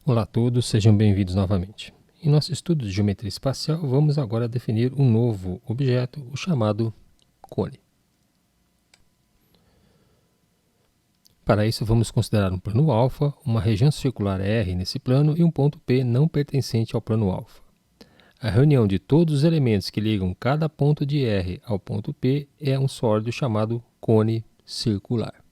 Olá a todos, sejam bem-vindos novamente. Em nosso estudo de geometria espacial, vamos agora definir um novo objeto, o chamado cone. Para isso, vamos considerar um plano alfa, uma região circular R nesse plano e um ponto P não pertencente ao plano alfa. A reunião de todos os elementos que ligam cada ponto de R ao ponto P é um sólido chamado cone circular.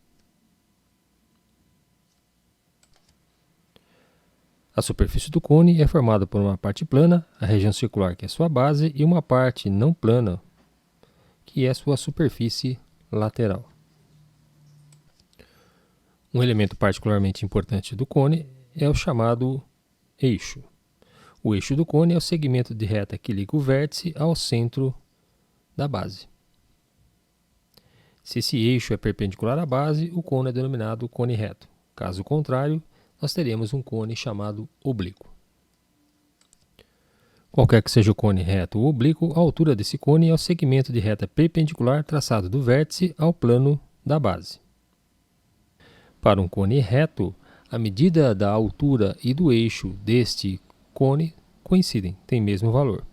A superfície do cone é formada por uma parte plana, a região circular, que é sua base, e uma parte não plana, que é sua superfície lateral. Um elemento particularmente importante do cone é o chamado eixo. O eixo do cone é o segmento de reta que liga o vértice ao centro da base. Se esse eixo é perpendicular à base, o cone é denominado cone reto. Caso contrário, nós teremos um cone chamado oblíquo. Qualquer que seja o cone reto ou oblíquo, a altura desse cone é o segmento de reta perpendicular traçado do vértice ao plano da base. Para um cone reto, a medida da altura e do eixo deste cone coincidem, têm mesmo valor.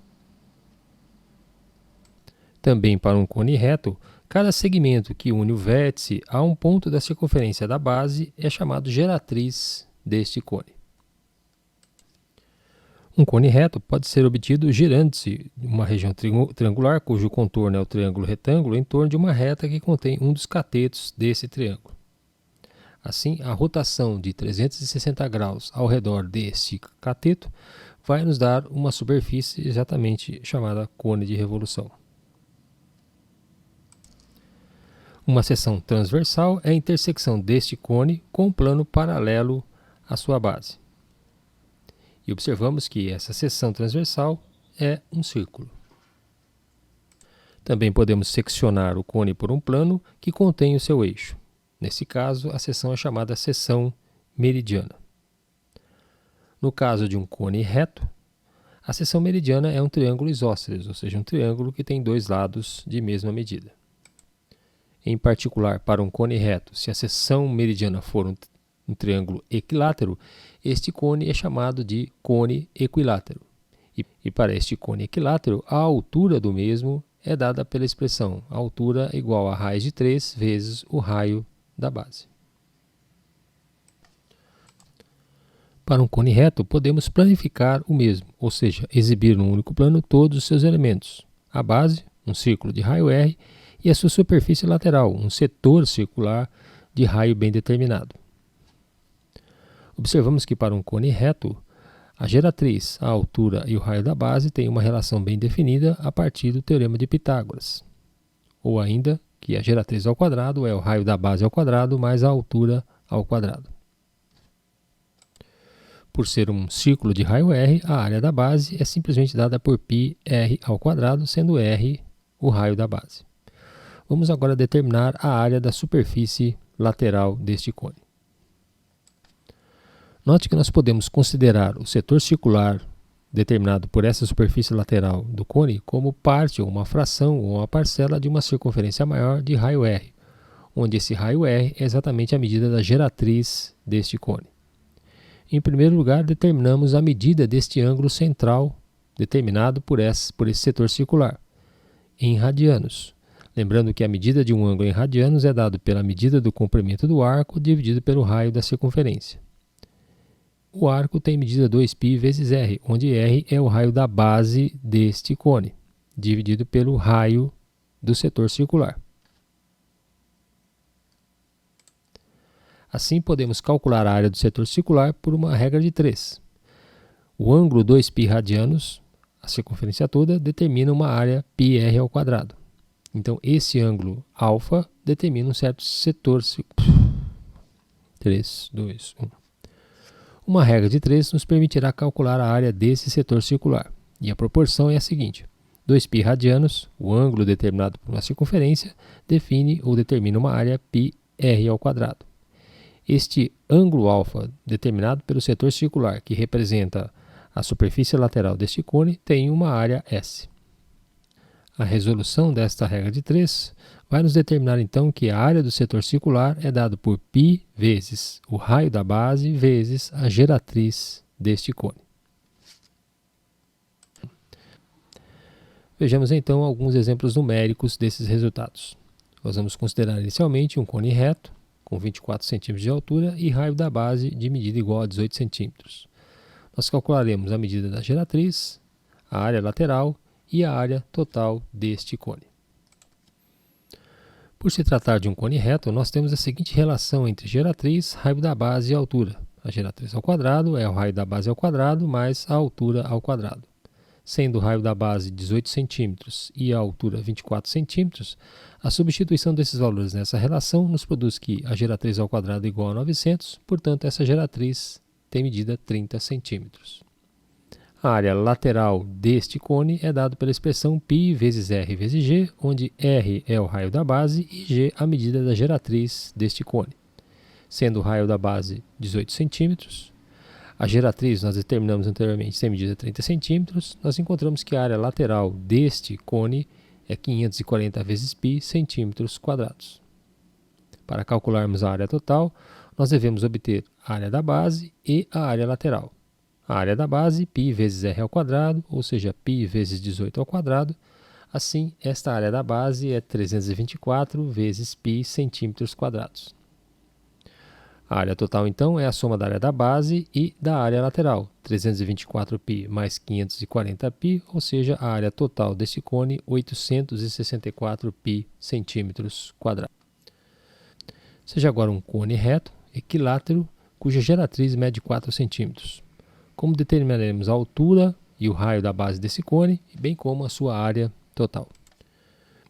Também para um cone reto, cada segmento que une o vértice a um ponto da circunferência da base é chamado geratriz deste cone. Um cone reto pode ser obtido girando-se uma região triangular, cujo contorno é o triângulo retângulo, em torno de uma reta que contém um dos catetos desse triângulo. Assim, a rotação de 360 graus ao redor deste cateto vai nos dar uma superfície exatamente chamada cone de revolução. Uma seção transversal é a intersecção deste cone com um plano paralelo à sua base. E observamos que essa seção transversal é um círculo. Também podemos seccionar o cone por um plano que contém o seu eixo. Nesse caso, a seção é chamada seção meridiana. No caso de um cone reto, a seção meridiana é um triângulo isósceles, ou seja, um triângulo que tem dois lados de mesma medida. Em particular, para um cone reto, se a seção meridiana for um triângulo equilátero, este cone é chamado de cone equilátero. E para este cone equilátero, a altura do mesmo é dada pela expressão altura igual a raiz de 3 vezes o raio da base. Para um cone reto, podemos planificar o mesmo, ou seja, exibir num único plano todos os seus elementos. A base, um círculo de raio R, e a sua superfície lateral, um setor circular de raio bem determinado. Observamos que para um cone reto, a geratriz, a altura e o raio da base têm uma relação bem definida a partir do teorema de Pitágoras. Ou ainda, que a geratriz ao quadrado é o raio da base ao quadrado mais a altura ao quadrado. Por ser um círculo de raio R, a área da base é simplesmente dada por πr ao quadrado, sendo r o raio da base. Vamos agora determinar a área da superfície lateral deste cone. Note que nós podemos considerar o setor circular determinado por essa superfície lateral do cone como parte ou uma fração ou uma parcela de uma circunferência maior de raio R, onde esse raio R é exatamente a medida da geratriz deste cone. Em primeiro lugar, determinamos a medida deste ângulo central determinado por esse setor circular, em radianos. Lembrando que a medida de um ângulo em radianos é dada pela medida do comprimento do arco dividido pelo raio da circunferência. O arco tem medida 2π vezes r, onde r é o raio da base deste cone, dividido pelo raio do setor circular. Assim, podemos calcular a área do setor circular por uma regra de 3. O ângulo 2π radianos, a circunferência toda, determina uma área πr ao quadrado. Então, esse ângulo alfa determina um certo setor circular. 3, 2, 1. Uma regra de 3 nos permitirá calcular a área desse setor circular. E a proporção é a seguinte: 2π radianos, o ângulo determinado por uma circunferência, define ou determina uma área πr ao quadrado. Este ângulo alfa, determinado pelo setor circular, que representa a superfície lateral deste cone, tem uma área S. A resolução desta regra de 3 vai nos determinar então que a área do setor circular é dada por π vezes o raio da base vezes a geratriz deste cone. Vejamos então alguns exemplos numéricos desses resultados. Nós vamos considerar inicialmente um cone reto, com 24 cm de altura e raio da base de medida igual a 18 cm. Nós calcularemos a medida da geratriz, a área lateral e a área total deste cone. Por se tratar de um cone reto, nós temos a seguinte relação entre geratriz, raio da base e altura. A geratriz ao quadrado é o raio da base ao quadrado mais a altura ao quadrado. Sendo o raio da base 18 cm e a altura 24 cm, a substituição desses valores nessa relação nos produz que a geratriz ao quadrado é igual a 900, portanto essa geratriz tem medida 30 cm. A área lateral deste cone é dada pela expressão π vezes r vezes g, onde r é o raio da base e g a medida da geratriz deste cone. Sendo o raio da base 18 cm, a geratriz nós determinamos anteriormente tem medida 30 cm, nós encontramos que a área lateral deste cone é 540 vezes π centímetros quadrados. Para calcularmos a área total, nós devemos obter a área da base e a área lateral. A área da base, π vezes r ao quadrado, ou seja, π vezes 18 ao quadrado. Assim, esta área da base é 324 vezes π centímetros quadrados. A área total, então, é a soma da área da base e da área lateral, 324π mais 540π, ou seja, a área total desse cone, 864π centímetros quadrados. Seja agora um cone reto, equilátero, cuja geratriz mede 4 centímetros. Como determinaremos a altura e o raio da base desse cone, bem como a sua área total.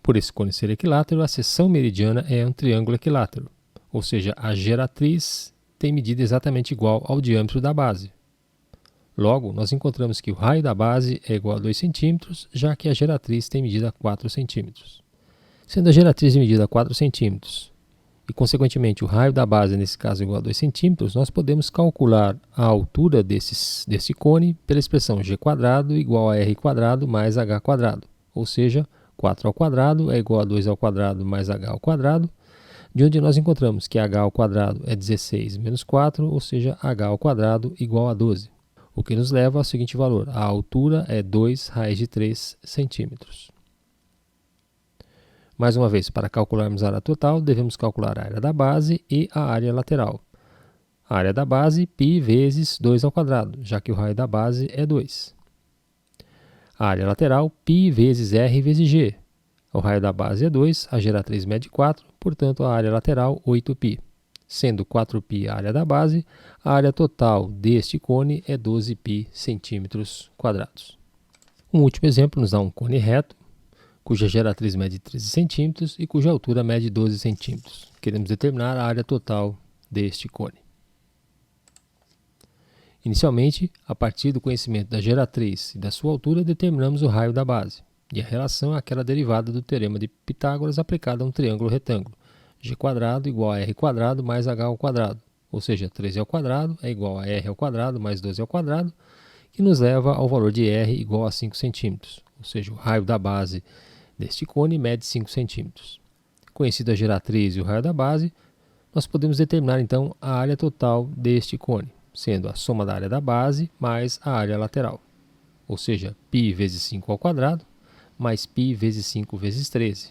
Por esse cone ser equilátero, a seção meridiana é um triângulo equilátero, ou seja, a geratriz tem medida exatamente igual ao diâmetro da base. Logo, nós encontramos que o raio da base é igual a 2 cm, já que a geratriz tem medida 4 cm. Sendo a geratriz de medida 4 cm, e consequentemente o raio da base, nesse caso, igual a 2 cm, nós podemos calcular a altura desse cone pela expressão g² igual a r² mais h², ou seja, 4 ao quadrado é igual a 2 ao quadrado mais h ao quadrado, de onde nós encontramos que h ao quadrado é 16 menos 4, ou seja, h ao quadrado igual a 12, o que nos leva ao seguinte valor: a altura é 2 raiz de 3 centímetros. Mais uma vez, para calcularmos a área total, devemos calcular a área da base e a área lateral. A área da base, π vezes 2 ao quadrado, já que o raio da base é 2. A área lateral, π vezes r vezes g. O raio da base é 2, a geratriz mede 4, portanto a área lateral 8π. Sendo 4π a área da base, a área total deste cone é 12π centímetros quadrados. Um último exemplo nos dá um cone reto, cuja geratriz mede 13 cm e cuja altura mede 12 cm. Queremos determinar a área total deste cone. Inicialmente, a partir do conhecimento da geratriz e da sua altura, determinamos o raio da base. E a relação é aquela derivada do teorema de Pitágoras aplicada a um triângulo retângulo. g² igual a r² mais h ao quadrado. Ou seja, 13 ao quadrado é igual a r ao quadrado mais 12 ao quadrado, que nos leva ao valor de r igual a 5 cm. Ou seja, o raio da base deste cone mede 5 cm. Conhecida a geratriz e o raio da base, nós podemos determinar então a área total deste cone, sendo a soma da área da base mais a área lateral. Ou seja, π vezes 5 ao quadrado mais π vezes 5 vezes 13,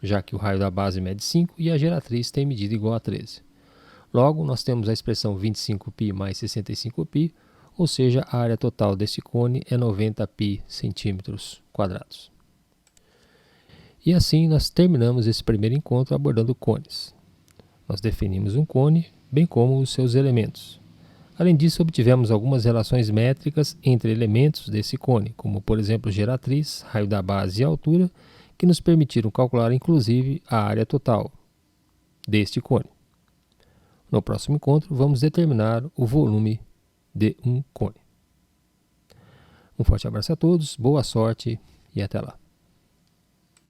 já que o raio da base mede 5 e a geratriz tem medida igual a 13. Logo, nós temos a expressão 25π mais 65π, ou seja, a área total desse cone é 90π centímetros quadrados. E assim nós terminamos esse primeiro encontro abordando cones. Nós definimos um cone, bem como os seus elementos. Além disso, obtivemos algumas relações métricas entre elementos desse cone, como por exemplo geratriz, raio da base e altura, que nos permitiram calcular inclusive a área total deste cone. No próximo encontro, vamos determinar o volume de um cone. Um forte abraço a todos, boa sorte e até lá.